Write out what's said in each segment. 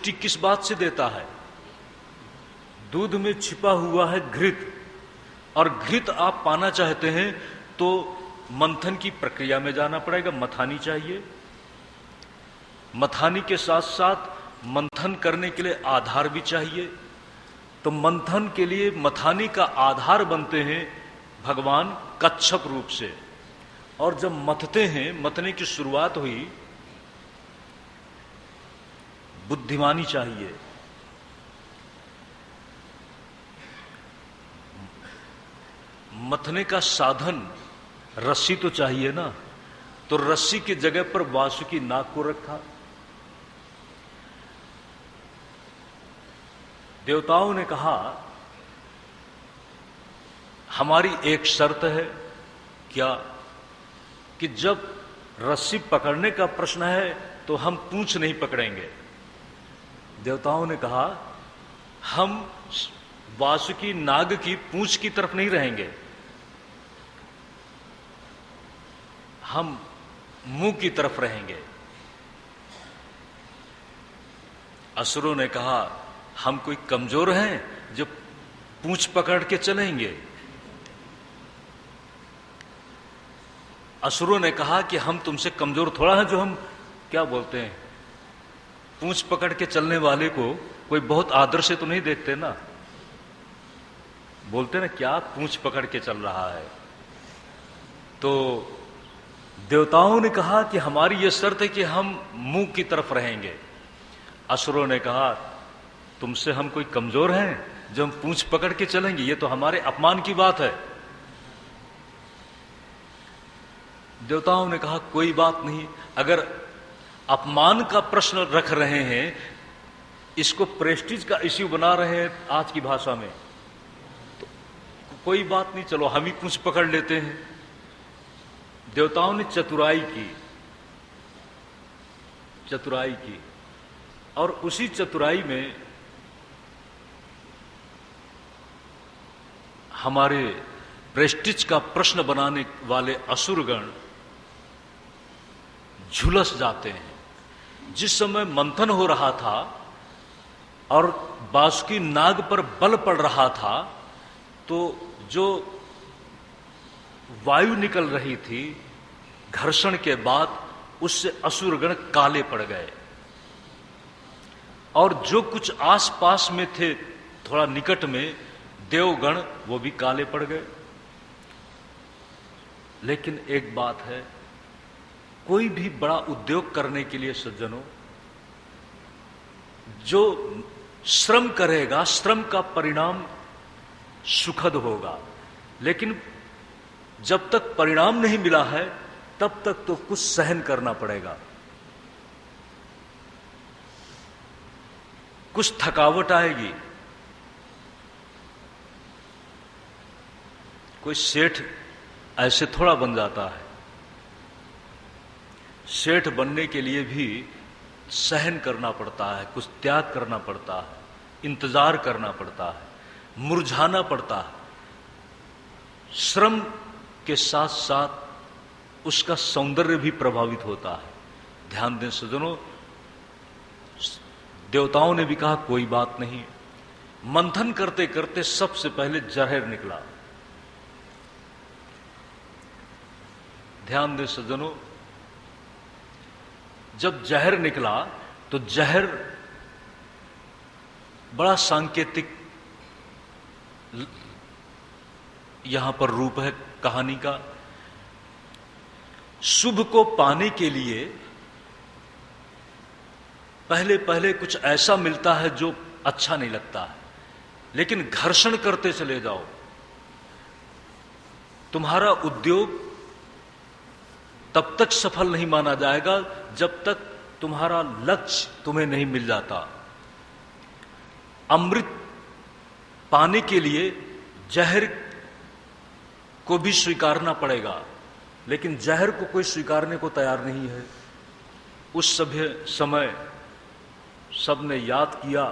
पुष्टि किस बात से देता है? दूध में छिपा हुआ है घृत, और घृत आप पाना चाहते हैं तो मंथन की प्रक्रिया में जाना पड़ेगा, मथानी चाहिए। मथानी के साथ साथ मंथन करने के लिए आधार भी चाहिए। तो मंथन के लिए मथानी का आधार बनते हैं भगवान कच्छप रूप से। और जब मथते हैं, मथने की शुरुआत हुई, बुद्धिमानी चाहिए। मथने का साधन रस्सी तो चाहिए ना, तो रस्सी की जगह पर वासुकी नाग को रखा। देवताओं ने कहा हमारी एक शर्त है, क्या? कि जब रस्सी पकड़ने का प्रश्न है तो हम पूंछ नहीं पकड़ेंगे। देवताओं ने कहा हम वासुकी नाग की पूंछ की तरफ नहीं रहेंगे, हम मुंह की तरफ रहेंगे। असुरों ने कहा हम कोई कमजोर हैं जो पूंछ पकड़ के चलेंगे? असुरों ने कहा कि हम तुमसे कमजोर थोड़ा हैं जो हम क्या बोलते हैं, पूंछ पकड़ के चलने वाले को कोई बहुत आदर से तो नहीं देखते ना, बोलते ना क्या पूंछ पकड़ के चल रहा है। तो देवताओं ने कहा कि हमारी यह शर्त है कि हम मुंह की तरफ रहेंगे। असुरों ने कहा तुमसे हम कोई कमजोर हैं जो हम पूंछ पकड़ के चलेंगे? ये तो हमारे अपमान की बात है। देवताओं ने कहा कोई बात नहीं, अगर अपमान का प्रश्न रख रहे हैं, इसको प्रेस्टीज का इश्यू बना रहे हैं आज की भाषा में, तो कोई बात नहीं, चलो हम ही पूंछ पकड़ लेते हैं। देवताओं ने चतुराई की, और उसी चतुराई में हमारे प्रेस्टीज का प्रश्न बनाने वाले असुरगण झुलस जाते हैं। जिस समय मंथन हो रहा था और वासुकी नाग पर बल पड़ रहा था, तो जो वायु निकल रही थी घर्षण के बाद, उससे असुरगण काले पड़ गए, और जो कुछ आसपास में थे थोड़ा निकट में देवगण, वो भी काले पड़ गए। लेकिन एक बात है, कोई भी बड़ा उद्योग करने के लिए सज्जनों, जो श्रम करेगा, श्रम का परिणाम सुखद होगा। लेकिन जब तक परिणाम नहीं मिला है, तब तक तो कुछ सहन करना पड़ेगा, कुछ थकावट आएगी। कोई सेठ ऐसे थोड़ा बन जाता है, सेठ बनने के लिए भी सहन करना पड़ता है, कुछ त्याग करना पड़ता है, इंतजार करना पड़ता है, मुरझाना पड़ता है। श्रम के साथ साथ उसका सौंदर्य भी प्रभावित होता है। ध्यान दें सज्जनों, देवताओं ने भी कहा कोई बात नहीं। मंथन करते करते सबसे पहले जहर निकला। ध्यान दें सज्जनों, जब जहर निकला तो जहर बड़ा सांकेतिक यहां पर रूप है कहानी का। शुभ को पाने के लिए पहले पहले कुछ ऐसा मिलता है जो अच्छा नहीं लगता है, लेकिन घर्षण करते चले जाओ, तुम्हारा उद्योग तब तक सफल नहीं माना जाएगा जब तक तुम्हारा लक्ष्य तुम्हें नहीं मिल जाता। अमृत पाने के लिए जहर को भी स्वीकारना पड़ेगा, लेकिन जहर को कोई स्वीकारने को तैयार नहीं है। उस समय सबने याद किया।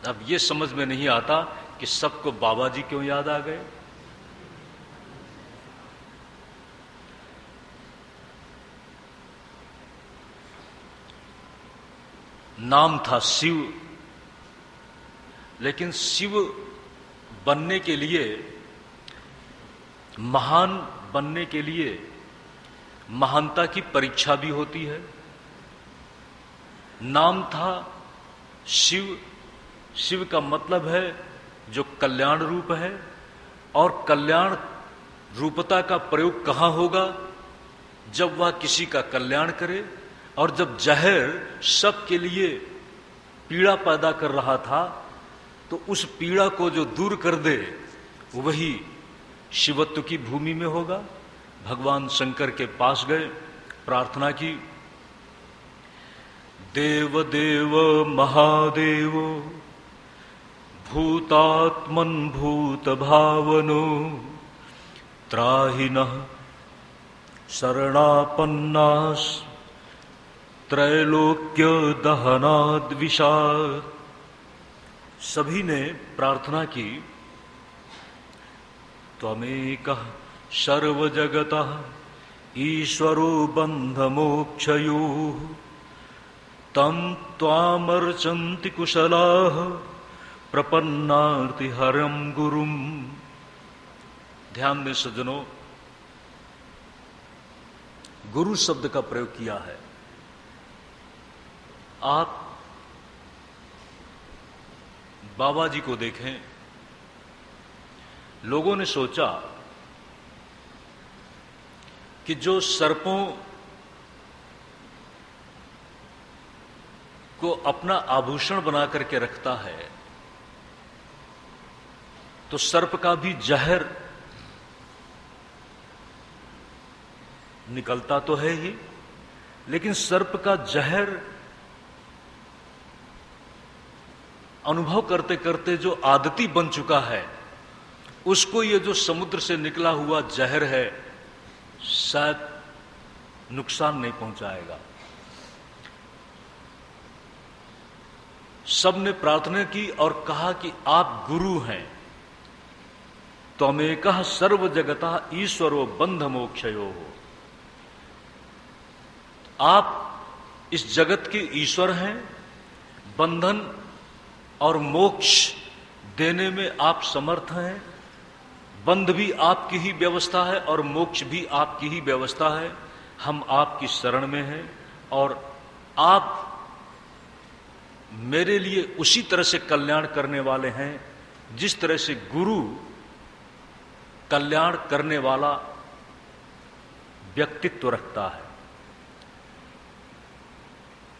अब ये समझ में नहीं आता कि सबको बाबा जी क्यों याद आ गए। नाम था शिव, लेकिन शिव बनने के लिए, महान बनने के लिए महानता की परीक्षा भी होती है। नाम था शिव, शिव का मतलब है जो कल्याण रूप है, और कल्याण रूपता का प्रयोग कहां होगा? जब वह किसी का कल्याण करे। और जब जहर सबके लिए पीड़ा पैदा कर रहा था, तो उस पीड़ा को जो दूर कर दे वही शिवत्व की भूमि में होगा। भगवान शंकर के पास गए, प्रार्थना की, देव देव महादेव भूतात्मन भूत भावनो त्राहि नः शरणापन्नास त्रैलोक्य दहनाद विषाद। सभी ने प्रार्थना की, त्वमेकः सर्वजगतः ईश्वरो बन्धमोक्षयोः तं त्वामर्चन्ति कुशलाः प्रपन्नार्ति हरं गुरुम। ध्यान दें सज्जनों, गुरु शब्द का प्रयोग किया है। आप बाबा जी को देखें, लोगों ने सोचा कि जो सर्पों को अपना आभूषण बना करके रखता है, तो सर्प का भी जहर निकलता तो है ही, लेकिन सर्प का जहर अनुभव करते करते जो आदती बन चुका है, उसको ये जो समुद्र से निकला हुआ जहर है शायद नुकसान नहीं पहुंचाएगा। सबने प्रार्थना की और कहा कि आप गुरु हैं, त्वमेकः सर्व जगतः ईश्वरो बंध मोक्षयो हो। आप इस जगत के ईश्वर हैं, बंधन और मोक्ष देने में आप समर्थ हैं। बंध भी आपकी ही व्यवस्था है और मोक्ष भी आपकी ही व्यवस्था है। हम आपकी शरण में हैं और आप मेरे लिए उसी तरह से कल्याण करने वाले हैं जिस तरह से गुरु कल्याण करने वाला व्यक्तित्व रखता है।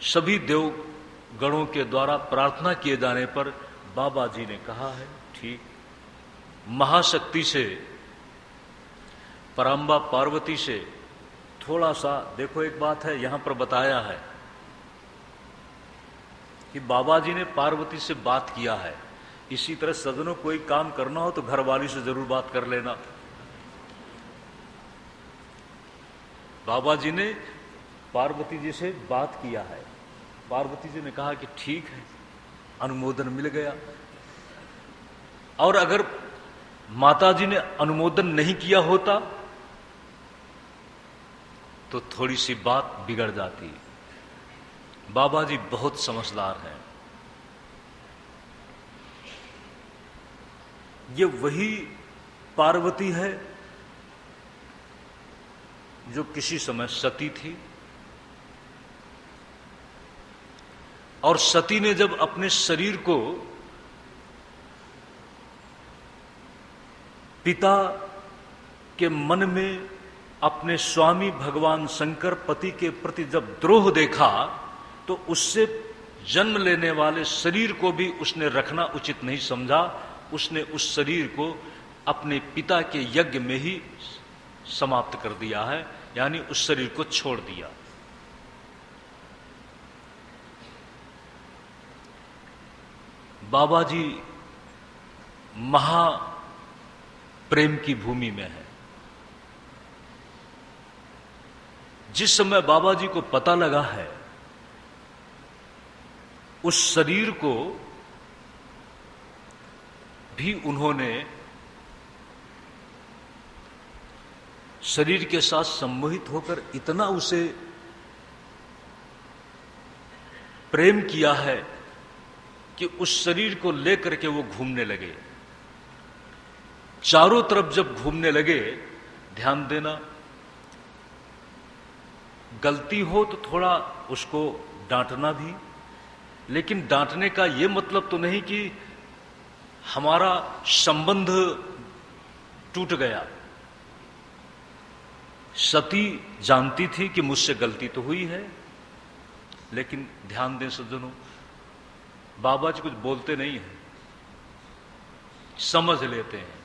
सभी देवगणों के द्वारा प्रार्थना किए जाने पर बाबा जी ने कहा है, ठीक। महाशक्ति से, पराम्बा पार्वती से थोड़ा सा देखो, एक बात है यहां पर बताया है कि बाबा जी ने पार्वती से बात किया है। इसी तरह सज्जनों कोई काम करना हो तो घर वाली से जरूर बात कर लेना। बाबा जी ने पार्वती जी से बात किया है, पार्वती जी ने कहा कि ठीक है, अनुमोदन मिल गया। और अगर माता जी ने अनुमोदन नहीं किया होता तो थोड़ी सी बात बिगड़ जाती। बाबा जी बहुत समझदार हैं। ये वही पार्वती है जो किसी समय सती थी, और सती ने जब अपने शरीर को पिता के मन में अपने स्वामी भगवान शंकर पति के प्रति जब द्रोह देखा, तो उससे जन्म लेने वाले शरीर को भी उसने रखना उचित नहीं समझा। उसने उस शरीर को अपने पिता के यज्ञ में ही समाप्त कर दिया है, यानी उस शरीर को छोड़ दिया। बाबा जी महा प्रेम की भूमि में है। जिस समय बाबा जी को पता लगा है, उस शरीर को भी उन्होंने शरीर के साथ सम्मोहित होकर इतना उसे प्रेम किया है कि उस शरीर को लेकर के वो घूमने लगे। चारों तरफ जब घूमने लगे, ध्यान देना, गलती हो तो थोड़ा उसको डांटना भी, लेकिन डांटने का ये मतलब तो नहीं कि हमारा संबंध टूट गया। सती जानती थी कि मुझसे गलती तो हुई है, लेकिन ध्यान दें सज्जनों, बाबा जी कुछ बोलते नहीं हैं, समझ लेते हैं।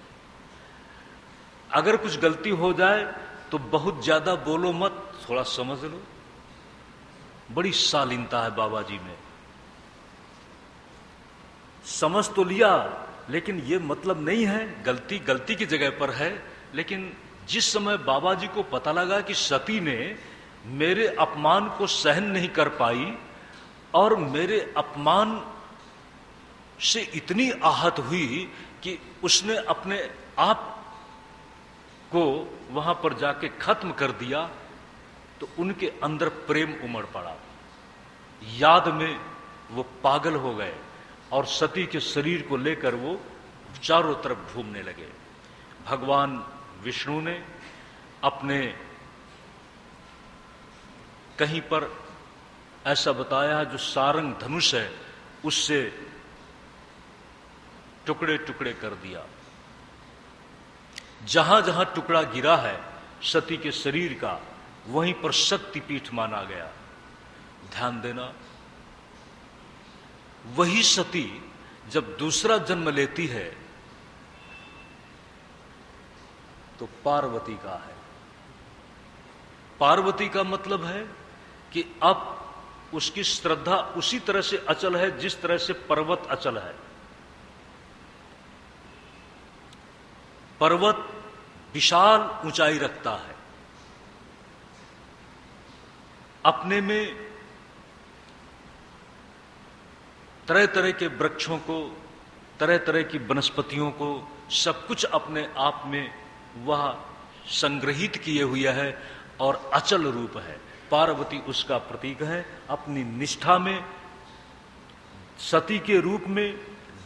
अगर कुछ गलती हो जाए तो बहुत ज्यादा बोलो मत, थोड़ा समझ लो। बड़ी शालीनता है बाबा जी में। समझ तो लिया, लेकिन ये मतलब नहीं है, गलती गलती की जगह पर है। लेकिन जिस समय बाबा जी को पता लगा कि सती ने मेरे अपमान को सहन नहीं कर पाई और मेरे अपमान से इतनी आहत हुई कि उसने अपने आप को वहां पर जाके खत्म कर दिया, तो उनके अंदर प्रेम उमड़ पड़ा। याद में वो पागल हो गए और सती के शरीर को लेकर वो चारों तरफ घूमने लगे। भगवान विष्णु ने अपने कहीं पर ऐसा बताया, जो सारंग धनुष है उससे टुकड़े टुकड़े कर दिया। जहां जहां टुकड़ा गिरा है सती के शरीर का, वहीं पर शक्तिपीठ माना गया। ध्यान देना, वही सती जब दूसरा जन्म लेती है तो पार्वती का है। पार्वती का मतलब है कि अब उसकी श्रद्धा उसी तरह से अचल है जिस तरह से पर्वत अचल है। पर्वत विशाल ऊंचाई रखता है, अपने में तरह तरह के वृक्षों को, तरह तरह की वनस्पतियों को, सब कुछ अपने आप में वह संग्रहित किए हुए है और अचल रूप है। पार्वती उसका प्रतीक है। अपनी निष्ठा में सती के रूप में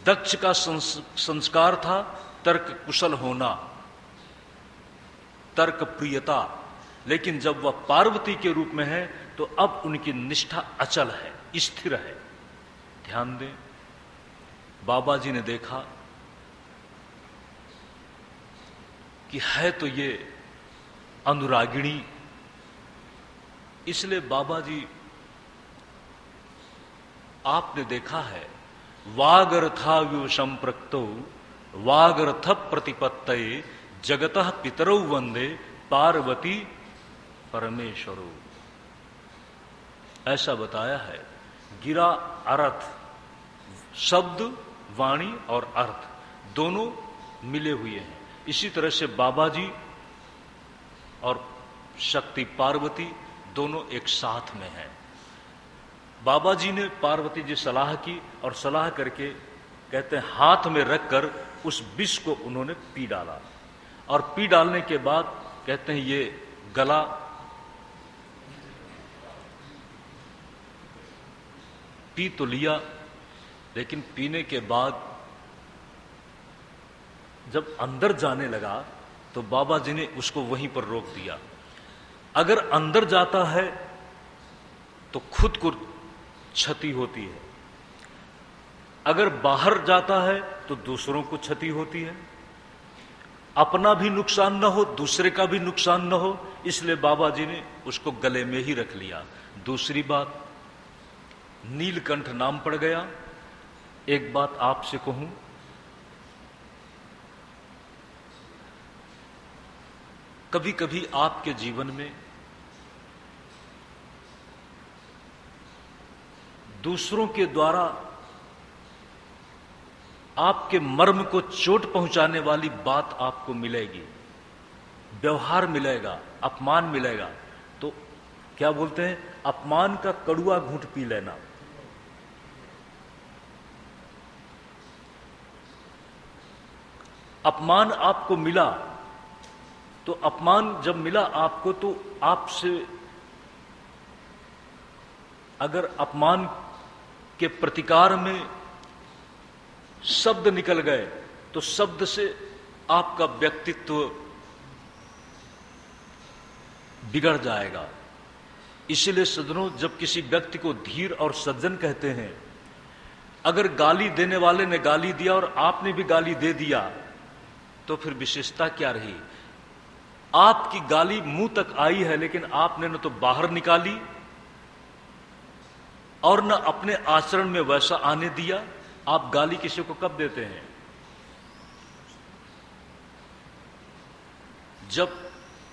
दक्ष का संस्कार था तर्क कुशल होना, तर्क प्रियता, लेकिन जब वह पार्वती के रूप में है तो अब उनकी निष्ठा अचल है, स्थिर है। ध्यान दें, बाबा जी ने देखा कि है तो ये अनुरागिणी, इसलिए बाबा जी, आपने देखा है, वागर्थाव्यो संप्रक्तो वागर्थ प्रतिपत्तये जगतः पितरौ वंदे पार्वती परमेश्वरो, ऐसा बताया है। गिरा अर्थ, शब्द, वाणी और अर्थ दोनों मिले हुए हैं। इसी तरह से बाबा जी और शक्ति पार्वती दोनों एक साथ में हैं। बाबा जी ने पार्वती जी सलाह की और सलाह करके कहते हैं हाथ में रखकर उस विष को उन्होंने पी डाला, और पी डालने के बाद कहते हैं ये गला पी तो लिया, लेकिन पीने के बाद जब अंदर जाने लगा तो बाबा जी ने उसको वहीं पर रोक दिया। अगर अंदर जाता है तो खुद को क्षति होती है, अगर बाहर जाता है तो दूसरों को क्षति होती है। अपना भी नुकसान न हो, दूसरे का भी नुकसान न हो, इसलिए बाबा जी ने उसको गले में ही रख लिया। दूसरी बात, नीलकंठ नाम पड़ गया। एक बात आपसे कहूं, कभी कभी आपके जीवन में दूसरों के द्वारा आपके मर्म को चोट पहुंचाने वाली बात आपको मिलेगी, व्यवहार मिलेगा, अपमान मिलेगा। तो क्या बोलते हैं, अपमान का कड़ुआ घूंट पी लेना। अपमान आपको मिला, तो अपमान जब मिला आपको, तो आपसे अगर अपमान के प्रतिकार में शब्द निकल गए तो शब्द से आपका व्यक्तित्व बिगड़ जाएगा। इसलिए सज्जनों, जब किसी व्यक्ति को धीर और सज्जन कहते हैं, अगर गाली देने वाले ने गाली दिया और आपने भी गाली दे दिया तो फिर विशेषता क्या रही? आपकी गाली मुंह तक आई है लेकिन आपने न तो बाहर निकाली और न अपने आचरण में वैसा आने दिया। आप गाली किसी को कब देते हैं? जब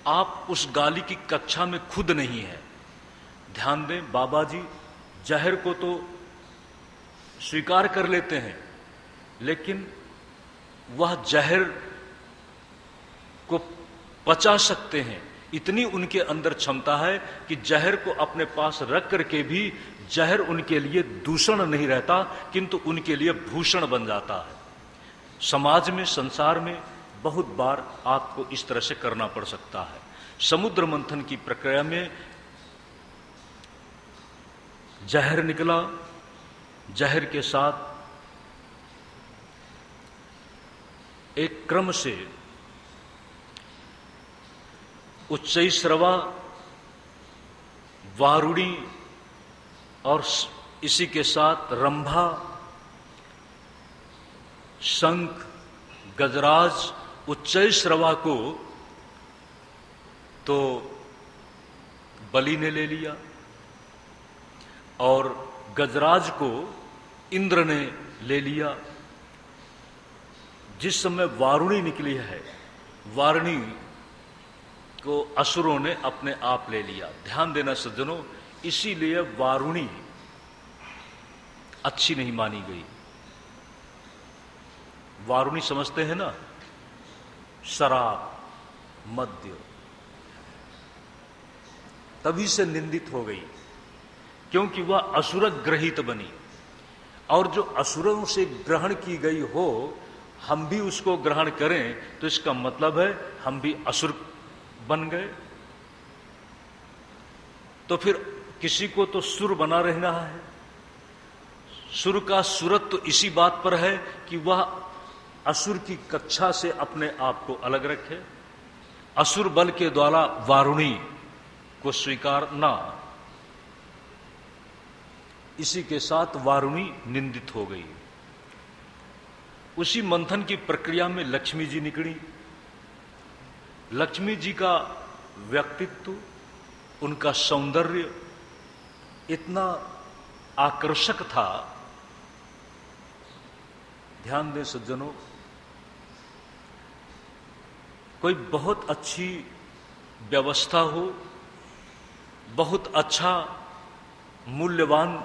आप उस गाली की कक्षा में खुद नहीं है। ध्यान दें, बाबा जी जहर को तो स्वीकार कर लेते हैं लेकिन वह जहर को पचा सकते हैं। इतनी उनके अंदर क्षमता है कि जहर को अपने पास रख करके भी जहर उनके लिए दूषण नहीं रहता किंतु उनके लिए भूषण बन जाता है। समाज में, संसार में बहुत बार आपको इस तरह से करना पड़ सकता है। समुद्र मंथन की प्रक्रिया में जहर निकला, जहर के साथ एक क्रम से उच्चैःस्रवा, वारुणी और इसी के साथ रंभा, शंख, गजराज, उच्चैःस्रवा को तो बलि ने ले लिया और गजराज को इंद्र ने ले लिया। जिस समय वारुणी निकली है, वारुणी को असुरों ने अपने आप ले लिया। ध्यान देना सज्जनों, इसीलिए वारुणी अच्छी नहीं मानी गई। वारुणी समझते हैं ना, शराब, मद्य, तभी से निंदित हो गई क्योंकि वह असुर ग्रहित बनी। और जो असुरों से ग्रहण की गई हो, हम भी उसको ग्रहण करें तो इसका मतलब है हम भी असुर बन गए। तो फिर किसी को तो सुर बना रहना है। सुर का सुरत तो इसी बात पर है कि वह असुर की कक्षा से अपने आप को अलग रखे। असुर बल के द्वारा वारुणी को स्वीकार ना, इसी के साथ वारुणी निंदित हो गई। उसी मंथन की प्रक्रिया में लक्ष्मी जी निकली। लक्ष्मी जी का व्यक्तित्व, उनका सौंदर्य इतना आकर्षक था। ध्यान दें सज्जनों, कोई बहुत अच्छी व्यवस्था हो, बहुत अच्छा मूल्यवान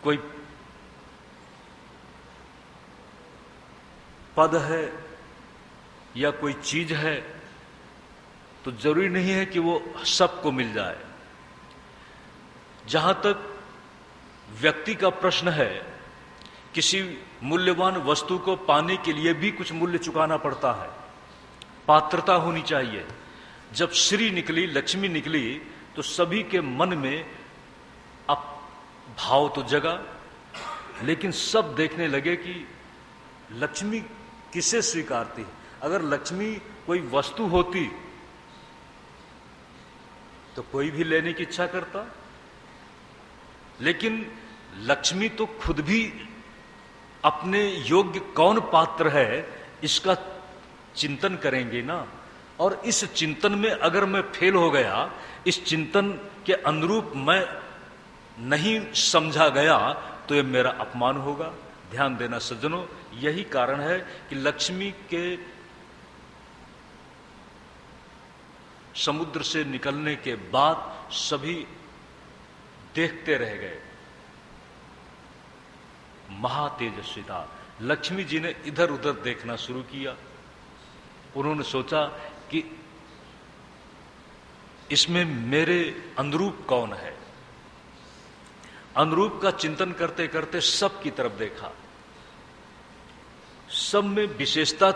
कोई पद है या कोई चीज है तो जरूरी नहीं है कि वो सबको मिल जाए। जहां तक व्यक्ति का प्रश्न है, किसी मूल्यवान वस्तु को पाने के लिए भी कुछ मूल्य चुकाना पड़ता है, पात्रता होनी चाहिए। जब श्री निकली, लक्ष्मी निकली तो सभी के मन में अब भाव तो जगा, लेकिन सब देखने लगे कि लक्ष्मी किसे स्वीकारती है। अगर लक्ष्मी कोई वस्तु होती तो कोई भी लेने की इच्छा करता, लेकिन लक्ष्मी तो खुद भी अपने योग्य कौन पात्र है इसका चिंतन करेंगे ना। और इस चिंतन में अगर मैं फेल हो गया, इस चिंतन के अनुरूप मैं नहीं समझा गया तो ये मेरा अपमान होगा। ध्यान देना सज्जनों, यही कारण है कि लक्ष्मी के समुद्र से निकलने के बाद सभी देखते रह गए। महातेजस्विता, लक्ष्मी जी ने इधर उधर देखना शुरू किया। उन्होंने सोचा कि इसमें मेरे अनुरूप कौन है। अनुरूप का चिंतन करते करते सब की तरफ देखा, सब में विशेषता